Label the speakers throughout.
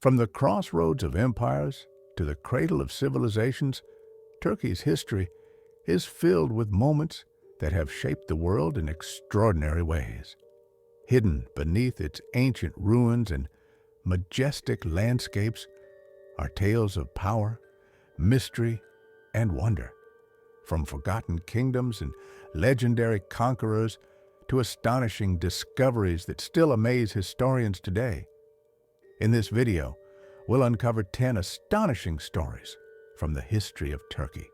Speaker 1: From the crossroads of empires to the cradle of civilizations, Turkey's history is filled with moments that have shaped the world in extraordinary ways. Hidden beneath its ancient ruins and majestic landscapes are tales of power, mystery, and wonder. From forgotten kingdoms and legendary conquerors to astonishing discoveries that still amaze historians today. In this video, we'll uncover 10 astonishing stories from the history of Turkey.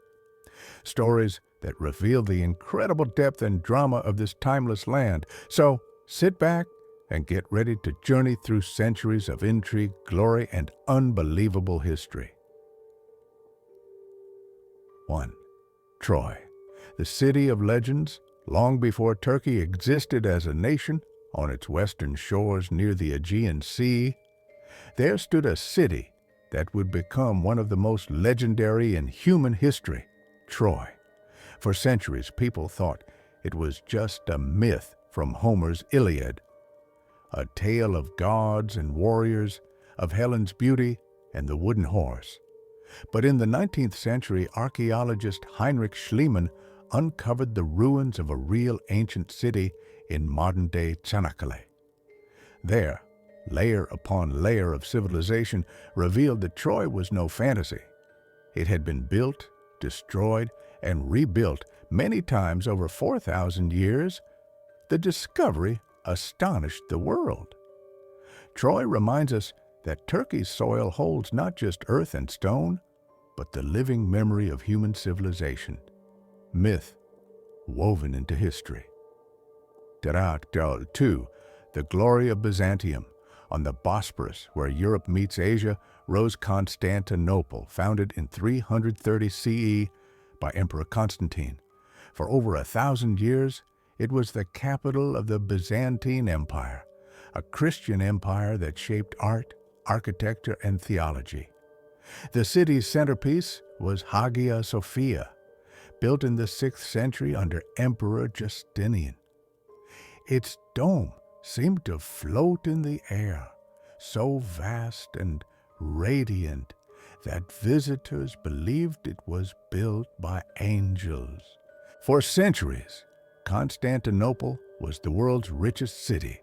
Speaker 1: Stories that reveal the incredible depth and drama of this timeless land. So, sit back and get ready to journey through centuries of intrigue, glory, and unbelievable history. 1. Troy, the city of legends. Long before Turkey existed as a nation, on its western shores near the Aegean Sea, there stood a city that would become one of the most legendary in human history, Troy. For centuries, people thought it was just a myth from Homer's Iliad, a tale of gods and warriors, of Helen's beauty and the wooden horse. But in the 19th century, archaeologist Heinrich Schliemann uncovered the ruins of a real ancient city in modern-day Çanakkale. There, layer upon layer of civilization revealed that Troy was no fantasy. It had been built, destroyed, and rebuilt many times over 4,000 years. The discovery astonished the world. Troy reminds us that Turkey's soil holds not just earth and stone, but the living memory of human civilization, myth woven into history. 2. The glory of Byzantium. On the Bosporus, where Europe meets Asia, rose Constantinople, founded in 330 CE by Emperor Constantine. For over 1,000 years, it was the capital of the Byzantine Empire, a Christian empire that shaped art, architecture, and theology. The city's centerpiece was Hagia Sophia, built in the 6th century under Emperor Justinian. Its dome seemed to float in the air, so vast and radiant that visitors believed it was built by angels. For centuries, Constantinople was the world's richest city,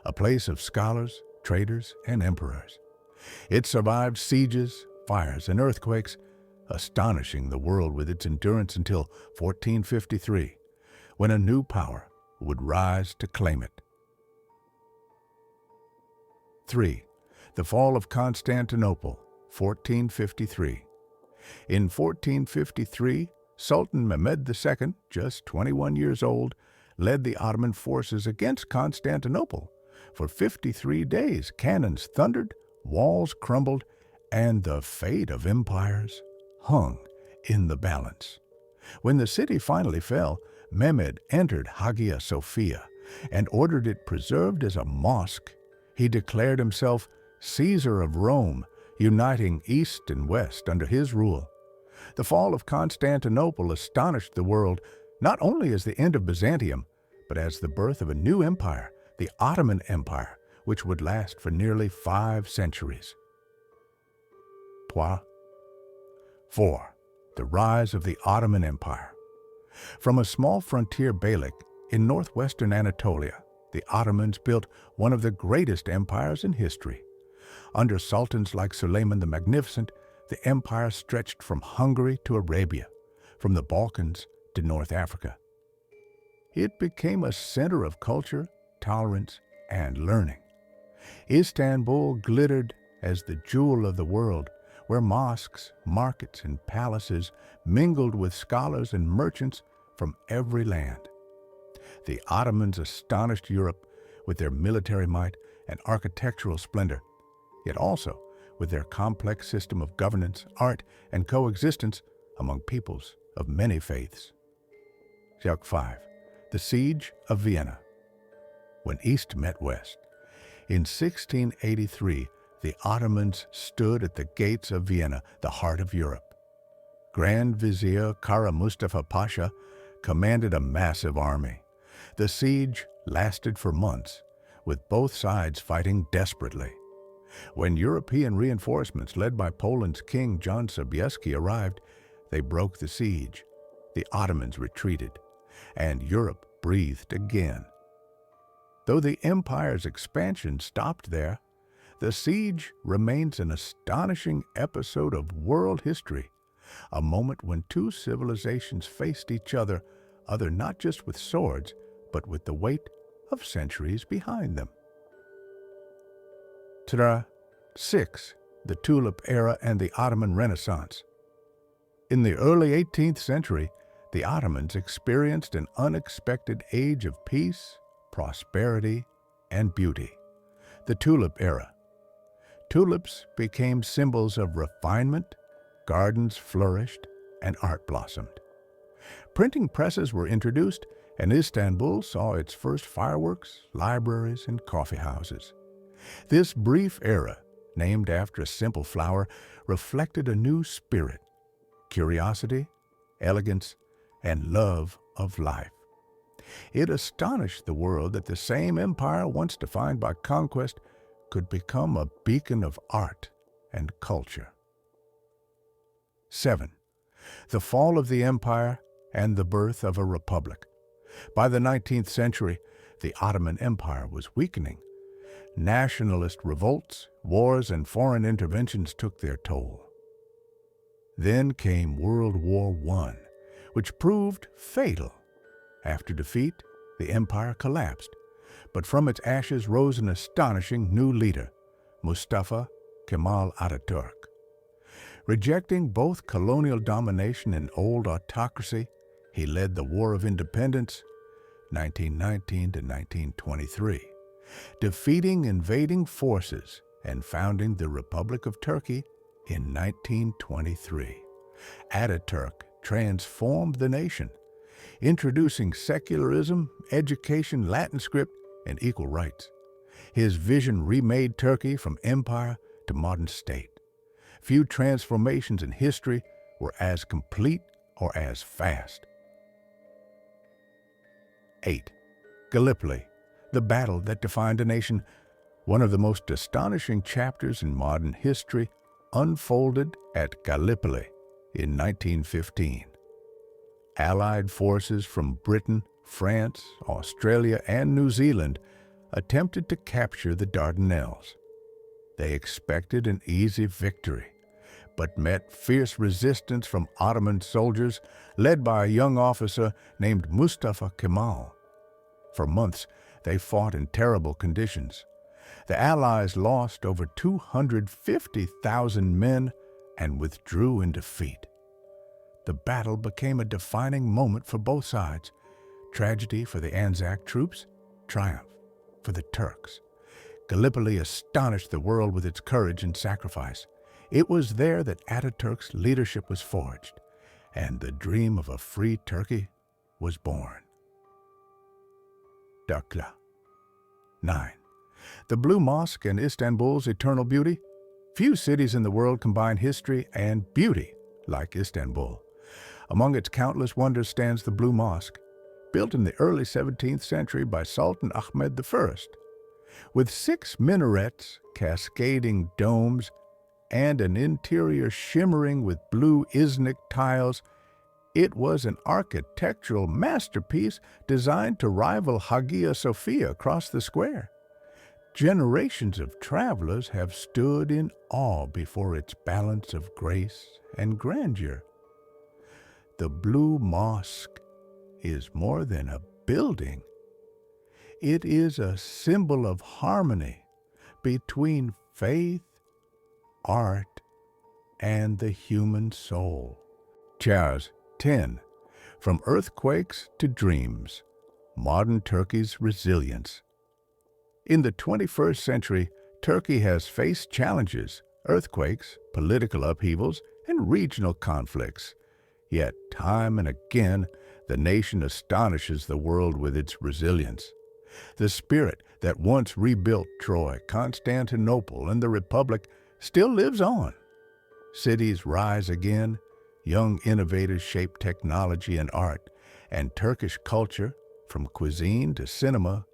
Speaker 1: a place of scholars, traders, and emperors. It survived sieges, fires, and earthquakes, astonishing the world with its endurance until 1453, when a new power would rise to claim it. 3. The fall of Constantinople, 1453. In 1453, Sultan Mehmed II, just 21 years old, led the Ottoman forces against Constantinople. For 53 days, cannons thundered, walls crumbled, and the fate of empires hung in the balance. When the city finally fell, Mehmed entered Hagia Sophia and ordered it preserved as a mosque. He declared himself Caesar of Rome, uniting East and West under his rule. The fall of Constantinople astonished the world, not only as the end of Byzantium, but as the birth of a new empire, the Ottoman Empire, which would last for nearly 5 centuries. 4. The rise of the Ottoman Empire. From a small frontier beylik in northwestern Anatolia, the Ottomans built one of the greatest empires in history. Under sultans like Suleiman the Magnificent, the empire stretched from Hungary to Arabia, from the Balkans to North Africa. It became a center of culture, tolerance, and learning. Istanbul glittered as the jewel of the world, where mosques, markets, and palaces mingled with scholars and merchants from every land. The Ottomans astonished Europe with their military might and architectural splendor, yet also with their complex system of governance, art, and coexistence among peoples of many faiths. 5. The Siege of Vienna. When East met West. In 1683, the Ottomans stood at the gates of Vienna, the heart of Europe. Grand Vizier Kara Mustafa Pasha commanded a massive army. The siege lasted for months, with both sides fighting desperately. When European reinforcements led by Poland's King John Sobieski arrived, they broke the siege. The Ottomans retreated, and Europe breathed again. Though the empire's expansion stopped there, the siege remains an astonishing episode of world history, a moment when two civilizations faced each other not just with swords, but with the weight of centuries behind them. 6. The Tulip Era and the Ottoman Renaissance. In the early 18th century, the Ottomans experienced an unexpected age of peace, prosperity, and beauty. The Tulip Era. Tulips became symbols of refinement, gardens flourished, and art blossomed. Printing presses were introduced, and Istanbul saw its first fireworks, libraries, and coffee houses. This brief era, named after a simple flower, reflected a new spirit: curiosity, elegance, and love of life. It astonished the world that the same empire once defined by conquest could become a beacon of art and culture. 7. The fall of the empire and the birth of a republic. By the 19th century, the Ottoman Empire was weakening. Nationalist revolts, wars, and foreign interventions took their toll. Then came World War I, which proved fatal. After defeat, the empire collapsed, but from its ashes rose an astonishing new leader, Mustafa Kemal Ataturk. Rejecting both colonial domination and old autocracy, he led the War of Independence, 1919 to 1923, defeating invading forces and founding the Republic of Turkey in 1923. Ataturk transformed the nation, introducing secularism, education, Latin script, and equal rights. His vision remade Turkey from empire to modern state. Few transformations in history were as complete or as fast. 8. Gallipoli, the battle that defined a nation. One of the most astonishing chapters in modern history unfolded at Gallipoli in 1915. Allied forces from Britain, France, Australia, and New Zealand attempted to capture the Dardanelles. They expected an easy victory, but met fierce resistance from Ottoman soldiers led by a young officer named Mustafa Kemal. For months, they fought in terrible conditions. The Allies lost over 250,000 men and withdrew in defeat. The battle became a defining moment for both sides: tragedy for the Anzac troops, triumph for the Turks. Gallipoli astonished the world with its courage and sacrifice. It was there that Ataturk's leadership was forged, and the dream of a free Turkey was born. Dakla. 9. The Blue Mosque and Istanbul's eternal beauty. Few cities in the world combine history and beauty like Istanbul. Among its countless wonders stands the Blue Mosque, built in the early 17th century by Sultan Ahmed I. With 6 minarets, cascading domes, and an interior shimmering with blue Iznik tiles, it was an architectural masterpiece designed to rival Hagia Sophia across the square. Generations of travelers have stood in awe before its balance of grace and grandeur. The Blue Mosque is more than a building. It is a symbol of harmony between faith, art, and the human soul. Chapter 10. From Earthquakes to Dreams. Modern Turkey's Resilience. In the 21st century, Turkey has faced challenges: earthquakes, political upheavals, and regional conflicts. Yet, time and again, the nation astonishes the world with its resilience. The spirit that once rebuilt Troy, Constantinople, and the Republic still lives on. Cities rise again, young innovators shape technology and art, and Turkish culture, from cuisine to cinema,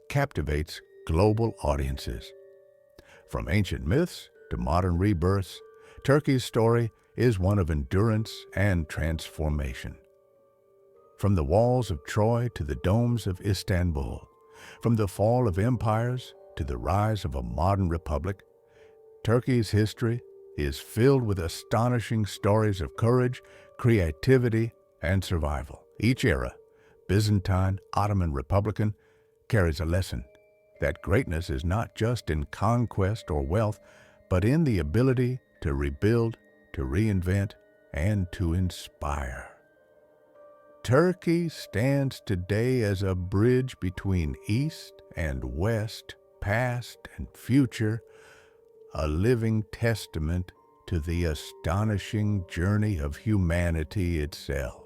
Speaker 1: captivates global audiences. From ancient myths to modern rebirths, Turkey's story is one of endurance and transformation. From the walls of Troy to the domes of Istanbul, from the fall of empires to the rise of a modern republic, Turkey's history is filled with astonishing stories of courage, creativity, and survival. Each era, Byzantine, Ottoman, Republican, carries a lesson that greatness is not just in conquest or wealth, but in the ability to rebuild, to reinvent, and to inspire. Turkey stands today as a bridge between East and West, past and future, a living testament to the astonishing journey of humanity itself.